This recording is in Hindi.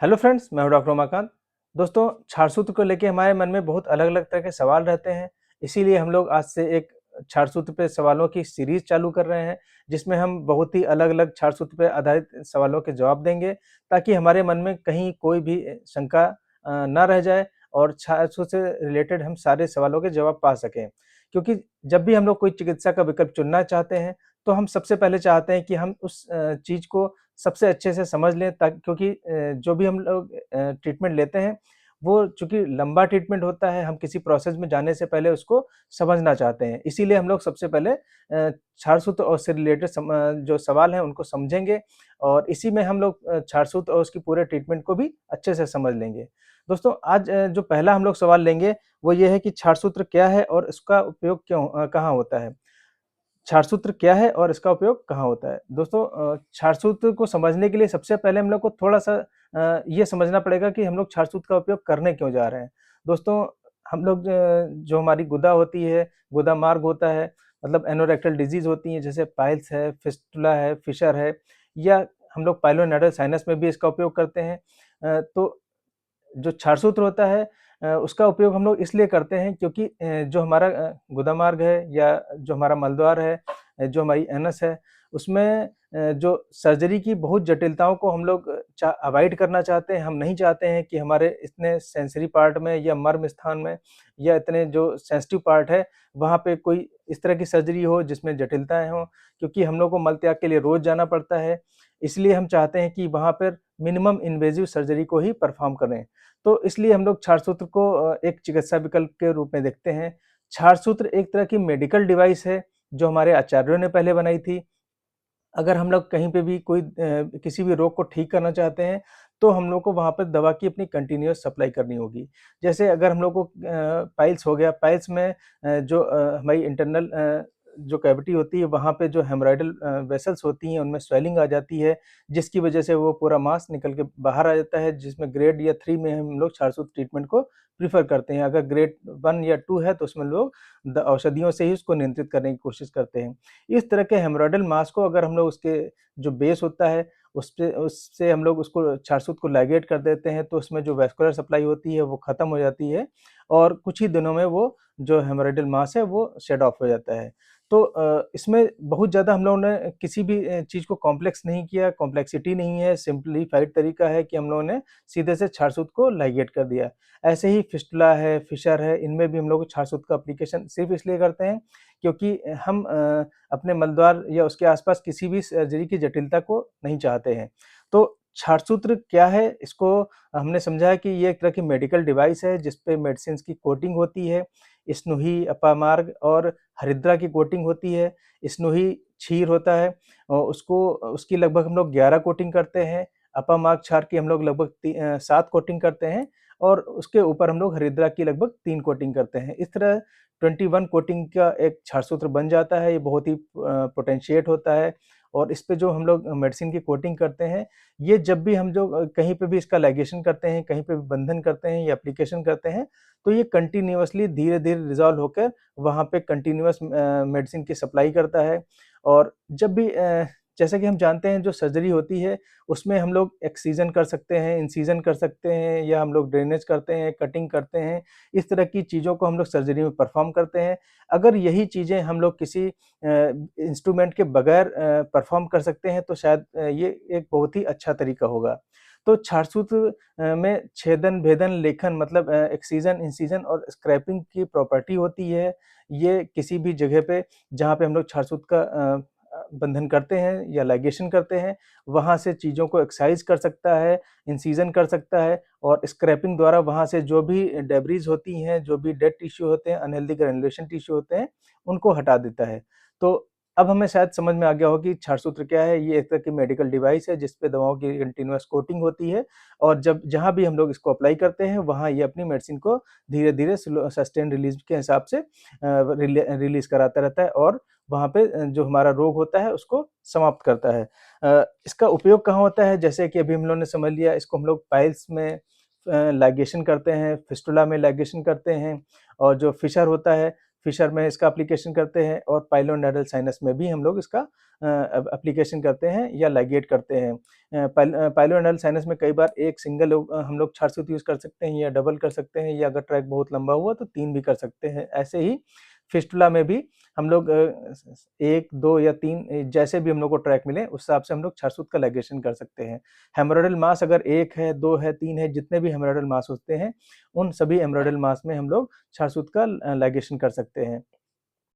हेलो फ्रेंड्स, मैं हूं डॉक्टर उमाकांत। दोस्तों, क्षार सूत्र को लेके हमारे मन में बहुत अलग-अलग तरह के सवाल रहते हैं। इसीलिए हम लोग आज से एक क्षार सूत्र पे सवालों की सीरीज़ चालू कर रहे हैं, जिसमें हम बहुत ही अलग-अलग क्षार सूत्र पे आधारित सवालों के जवाब देंगे, ताकि हमारे मन में कहीं कोई भी शंका ना रह जाए और क्षार सूत्र से रिलेटेड हम सारे सवालों के जवाब पा सकें। क्योंकि जब भी हम लोग कोई चिकित्सा का विकल्प चुनना चाहते हैं, तो हम सबसे पहले चाहते हैं कि हम उस चीज़ को सबसे अच्छे से समझ लें, ताकि क्योंकि जो भी हम लोग ट्रीटमेंट लेते हैं, वो चूँकि लंबा ट्रीटमेंट होता है, हम किसी प्रोसेस में जाने से पहले उसको समझना चाहते हैं। इसीलिए हम लोग सबसे पहले क्षार सूत्र और उससे रिलेटेड जो सवाल हैं उनको समझेंगे और इसी में हम लोग क्षार सूत्र और उसकी पूरे ट्रीटमेंट को भी अच्छे से समझ लेंगे। दोस्तों, आज जो पहला हम लोग सवाल लेंगे, वो ये है कि क्षार सूत्र क्या है और इसका उपयोग कहाँ होता है? क्षार सूत्र क्या है और इसका उपयोग कहाँ होता है? दोस्तों, क्षार सूत्र को समझने के लिए सबसे पहले हम लोग को थोड़ा-सा ये समझना पड़ेगा कि हम लोग क्षार सूत्र का उपयोग करने क्यों जा रहे हैं? दोस्तों, हम लोग जो हमारी गुदा होती है, गुदा मार्ग होता है, मतलब एनोरेक्टल डिज़ीज़ होती हैं, जैसे पाइल्स है, फिस्टुला है, फिशर है, या हम लोग पाइलोनेडल साइनस में भी इसका उपयोग करते हैं। तो जो क्षार सूत्र होता है, उसका उपयोग हम लोग इसलिए करते हैं क्योंकि जो हमारा गुदा मार्ग है या जो हमारा मलद्वार है, जो हमारी एनस है, उसमें जो सर्जरी की बहुत जटिलताओं को हम लोग अवॉइड करना चाहते हैं। हम नहीं चाहते हैं कि हमारे इतने सेंसरी पार्ट में या मर्म स्थान में या इतने जो सेंसिटिव पार्ट है, वहाँ पे कोई इस तरह की सर्जरी हो जिसमें जटिलताएँ हों, क्योंकि हम लोग को मल त्याग के लिए रोज़ जाना पड़ता है। इसलिए हम चाहते हैं कि वहाँ पर मिनिमम इन्वेसिव सर्जरी को ही परफ़ॉर्म करें। तो इसलिए हम लोग क्षार सूत्र को एक चिकित्सा विकल्प के रूप में देखते हैं। क्षार सूत्र एक तरह की मेडिकल डिवाइस है, जो हमारे आचार्यों ने पहले बनाई थी। अगर हम लोग कहीं पे भी किसी भी रोग को ठीक करना चाहते हैं, तो हम लोग को वहाँ पर दवा की अपनी कंटीन्यूअस सप्लाई करनी होगी। जैसे अगर हम लोग को पाइल्स हो गया, पाइल्स में जो हमारी इंटरनल जो कैविटी होती है, वहाँ पे जो हेमोरॉइडल वेसल्स होती हैं, उनमें स्वेलिंग आ जाती है, जिसकी वजह से वो पूरा मांस निकल के बाहर आ जाता है, जिसमें ग्रेड या 3 में हम लोग क्षार सूत्र ट्रीटमेंट को प्रेफ़र करते हैं। अगर ग्रेड 1 या 2 है, तो उसमें लोग औषधियों से ही उसको नियंत्रित करने की कोशिश करते हैं। इस तरह के हेमोरॉइडल मास को अगर हम लोग उसके जो बेस होता है, उससे हम लोग उसको क्षार सूत्र को लाइगेट कर देते हैं, तो उसमें जो वैस्कुलर सप्लाई होती है, वो खत्म हो जाती है और कुछ ही दिनों में वो जो हेमोरॉइडल मास है, वो शेड ऑफ हो जाता है। तो इसमें बहुत ज़्यादा हम लोगों ने किसी भी चीज़ को कॉम्प्लेक्स नहीं किया, कॉम्प्लेक्सिटी नहीं है, सिम्प्लीफाइड तरीका है कि हम लोगों ने सीधे से क्षार सूत्र को लाइगेट कर दिया। ऐसे ही फिस्टुला है, फिशर है, इनमें भी हम लोग क्षार सूत्र का एप्लीकेशन सिर्फ़ इसलिए करते हैं क्योंकि हम अपने मलद्वार या उसके आसपास किसी भी सर्जरी की जटिलता को नहीं चाहते हैं। तो क्षार सूत्र क्या है? इसको हमने समझा है कि ये एक तरह की मेडिकल डिवाइस है, जिस पे मेडिसिन्स की कोटिंग होती है। स्नूही, अपामार्ग और हरिद्रा की कोटिंग होती है। स्नूही क्षीर होता है और उसकी लगभग हम लोग 11 कोटिंग करते हैं। अपामार्ग क्षार की हम लोग लगभग 7 कोटिंग करते हैं और उसके ऊपर हम लोग हरिद्रा की लगभग 3 कोटिंग करते हैं। इस तरह 21 कोटिंग का एक क्षार सूत्र बन जाता है। ये बहुत ही पोटेंशिएट होता है और इस पे जो हम लोग मेडिसिन की कोटिंग करते हैं, ये जब भी हम जो कहीं पे भी इसका लाइगेशन करते हैं, कहीं पे भी बंधन करते हैं या एप्लीकेशन करते हैं, तो ये कंटीन्यूअसली धीरे-धीरे रिज़ॉल्व होकर वहाँ पे कंटीन्यूअस मेडिसिन की सप्लाई करता है। और जब भी जैसा कि हम जानते हैं, जो सर्जरी होती है, उसमें हम लोग एक्सीजन कर सकते हैं, इंसिजन कर सकते हैं या हम लोग ड्रेनेज करते हैं, कटिंग करते हैं। इस तरह की चीज़ों को हम लोग सर्जरी में परफ़ॉर्म करते हैं। अगर यही चीज़ें हम लोग किसी इंस्ट्रूमेंट के बगैर परफ़ॉर्म कर सकते हैं, तो शायद ये एक बहुत ही अच्छा तरीका होगा। तो क्षार सूत्र में छेदन, भेदन, लेखन मतलब एक्सीजन, इंसिजन और स्क्रैपिंग की प्रॉपर्टी होती है। ये किसी भी जगह पे जहाँ पे हम लोग क्षार सूत्र का बंधन करते हैं या लाइगेशन करते हैं, वहाँ से चीज़ों को एक्साइज़ कर सकता है, इंसिजन कर सकता है और स्क्रैपिंग द्वारा वहाँ से जो भी डेब्रिस होती हैं, जो भी डेड टिश्यू होते हैं, अनहेल्दी ग्रैन्युलेशन टिश्यू होते हैं, उनको हटा देता है। तो अब हमें शायद समझ में आ गया हो कि क्षार सूत्र क्या है। ये एक तरह की मेडिकल डिवाइस है, जिस पे दवाओं की कंटीन्यूअस कोटिंग होती है और जब जहाँ भी हम लोग इसको अप्लाई करते हैं, वहाँ ये अपनी मेडिसिन को धीरे-धीरे सस्टेन्ड रिलीज़ के हिसाब से रिलीज़ कराता रहता है और वहाँ पे जो हमारा रोग होता है, उसको समाप्त करता है। इसका उपयोग कहाँ होता है? जैसे कि अभी हम लोगों ने समझ लिया, इसको हम लोग पाइल्स में लाइगेशन करते हैं, फिस्टुला में लाइगेशन करते हैं और जो फिशर होता है, फिशर में इसका एप्लीकेशन करते हैं और पाइलोनेडल साइनस में भी हम लोग इसका एप्लीकेशन करते हैं या लाइगेट करते हैं। पाइलोनेडल साइनस में कई बार एक सिंगल हम लोग छारसूत यूज़ कर सकते हैं या डबल कर सकते हैं, या अगर ट्रैक बहुत लंबा हुआ तो 3 भी कर सकते हैं। ऐसे ही फिस्टुला में भी हम लोग 1, 2 या 3 जैसे भी हम लोग को ट्रैक मिले उस हिसाब से हम लोग छारसूत का लाइगेशन कर सकते हैं। हेमोरॉयडल मास अगर 1 है, 2 है, 3 है, जितने भी हेमोरॉयडल मास होते हैं, उन सभी हेमोरॉयडल मास में हम लोग छारसूत का लाइगेशन कर सकते हैं।